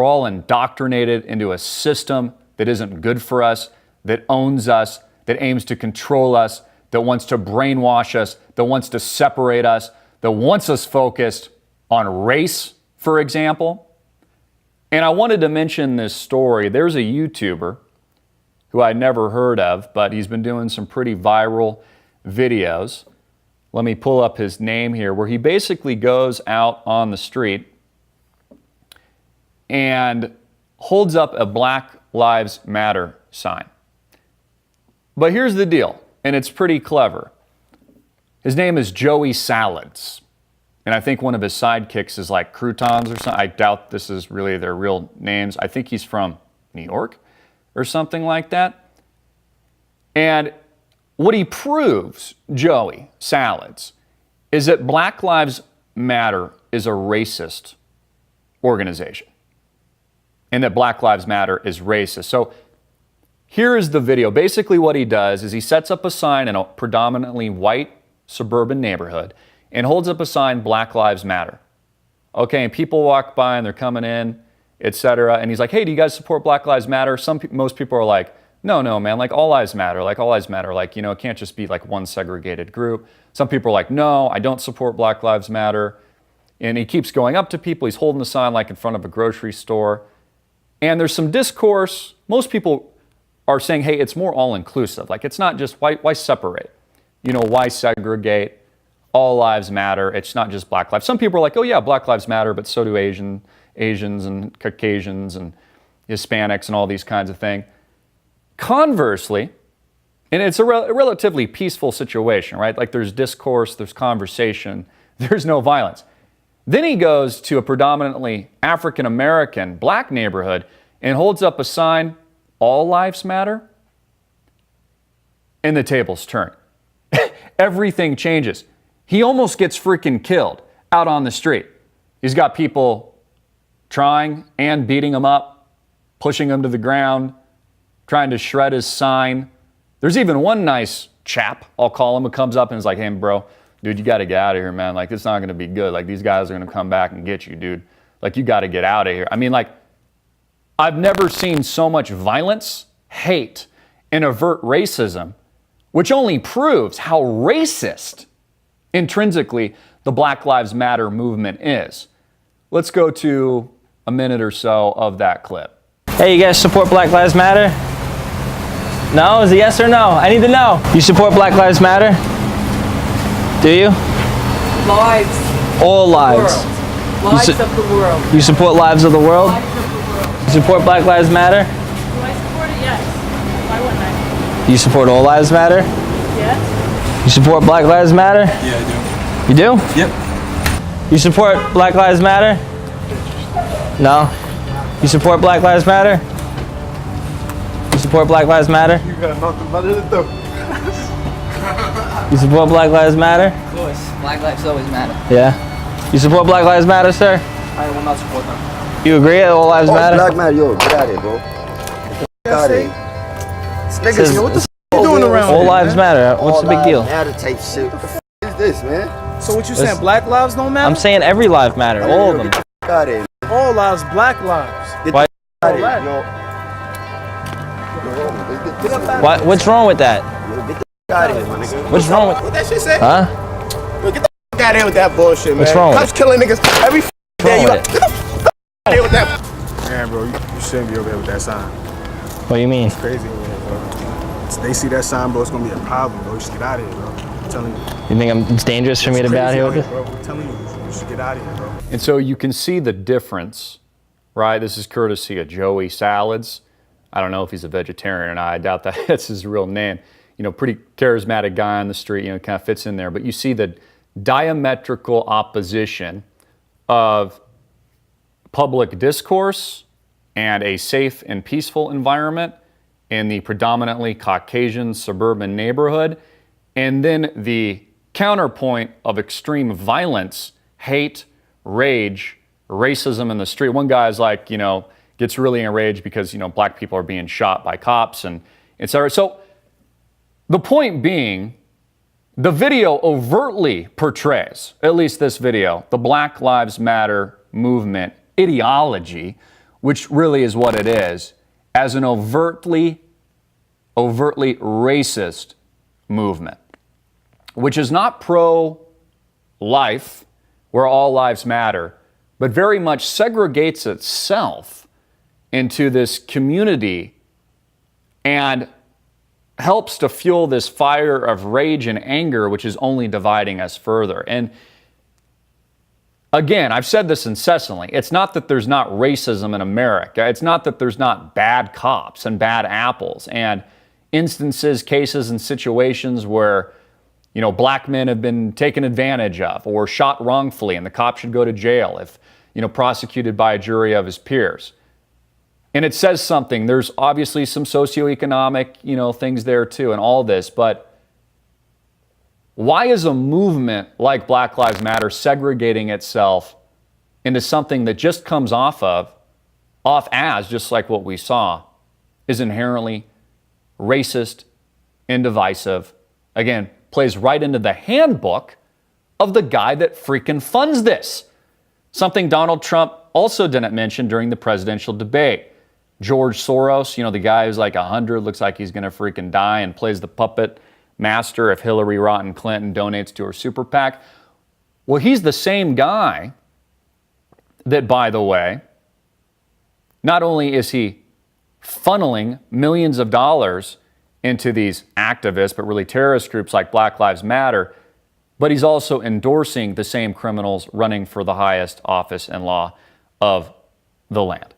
we're all indoctrinated into a system that isn't good for us, that owns us, that aims to control us, that wants to brainwash us, that wants to separate us, that wants us focused on race, for example. And I wanted to mention this story. There's a YouTuber who I'd never heard of, but he's been doing some pretty viral videos. Let me pull up his name here, where he basically goes out on the street and holds up a Black Lives Matter sign. But here's the deal, and it's pretty clever. His name is Joey Salads. And I think one of his sidekicks is like Croutons or something. I doubt this is really their real names. I think he's from New York or something like that. And what he proves, Joey Salads, is that Black Lives Matter is a racist organization. And that Black Lives Matter is racist. So here is the video. Basically what he does is he sets up a sign in a predominantly white suburban neighborhood and holds up a sign, Black Lives Matter. Okay, and people walk by and they're coming in, etc. And he's like, hey, do you guys support Black Lives Matter? Most people are like, no, man, like all lives matter, like all lives matter. Like, you know, it can't just be like one segregated group. Some people are like, no, I don't support Black Lives Matter. And he keeps going up to people. He's holding the sign like in front of a grocery store. And there's some discourse. Most people are saying, hey, it's more all-inclusive. Like, it's not just, why separate? You know, why segregate? All lives matter. It's not just Black lives. Some people are like, oh yeah, Black lives matter, but so do Asians and Caucasians and Hispanics and all these kinds of things. Conversely, and it's a relatively peaceful situation, right? Like there's discourse, there's conversation, there's no violence. Then he goes to a predominantly African-American black neighborhood and holds up a sign, all lives matter, and the tables turn. Everything changes. He almost gets freaking killed out on the street. He's got people trying and beating him up, pushing him to the ground, trying to shred his sign. There's even one nice chap, I'll call him, who comes up and is like, hey, bro, dude, you got to get out of here, man. Like, it's not going to be good. Like, these guys are going to come back and get you, dude. Like, you got to get out of here. I mean, like, I've never seen so much violence, hate, and overt racism, which only proves how racist intrinsically the Black Lives Matter movement is. Let's go to a minute or so of that clip. Hey, you guys support Black Lives Matter? No? Is it yes or no? I need to know. You support Black Lives Matter? Do you? Lives. All lives. Lives of the world. You support lives of the world? Lives of the world. You support Black Lives Matter? Do I support it? Yes. Why wouldn't I? You support all lives matter? Yes. You support Black Lives Matter? Yeah, I do. You do? Yep. You support Black Lives Matter? No? You support Black Lives Matter? You support Black Lives Matter? You got nothing better to do. You support Black Lives Matter? Of course, Black lives always matter. Yeah. You support Black Lives Matter, sir? I will not support them. You agree that all lives matter? Black matter, yo, get out of here, bro. Get out of here. Niggas, yo, what the f you doing around All here, lives man? matter. What's the big deal? Matter type shit. What the f is this, man? So what you saying, black lives don't matter? I'm saying every life matter, all of them. Get out of here. all lives, black lives. Get Why- the f out of here, yo. What? What's wrong with that? Yo, get the f out of here, my nigga. What's wrong with? What that shit say? Huh? Yo, get the f out of here with that bullshit, man. What's wrong with Cops killing niggas every f day. You wrong with got, get the f out of here with that. Man, bro, you shouldn't be over here with that sign. What do you mean? Crazy over here, bro. They see that sign, bro, it's gonna be a problem, bro. You should get out of here, bro. I'm telling you. You think it's dangerous for me to be out here with Crazy this? out bro. I'm telling you, you should get out of here, bro. And so you can see the difference, right? This is courtesy of Joey Salads. I don't know if he's a vegetarian or not. I doubt that that's his real name. You know, pretty charismatic guy on the street, you know, kind of fits in there. But you see the diametrical opposition of public discourse and a safe and peaceful environment in the predominantly Caucasian suburban neighborhood, and then the counterpoint of extreme violence, hate, rage, racism in the street. One guy's like, you know, gets really enraged because, you know, black people are being shot by cops and etc. So the point being, the video overtly portrays, at least this video, the Black Lives Matter movement ideology, which really is what it is, as an overtly racist movement, which is not pro-life, where all lives matter, but very much segregates itself into this community and helps to fuel this fire of rage and anger, which is only dividing us further. And again, I've said this incessantly. It's not that there's not racism in America. It's not that there's not bad cops and bad apples and instances, cases, and situations where, you know, black men have been taken advantage of or shot wrongfully, and the cop should go to jail if, you know, prosecuted by a jury of his peers. And it says something. There's obviously some socioeconomic, you know, things there too, and all this. But why is a movement like Black Lives Matter segregating itself into something that just comes off as, just like what we saw, is inherently racist and divisive? Again, plays right into the handbook of the guy that freaking funds this. Something Donald Trump also didn't mention during the presidential debate. George Soros, you know, the guy who's like 100, looks like he's going to freaking die and plays the puppet master if Hillary Rotten Clinton donates to her super PAC. Well, he's the same guy that, by the way, not only is he funneling millions of dollars into these activists, but really terrorist groups like Black Lives Matter, but he's also endorsing the same criminals running for the highest office in law of the land.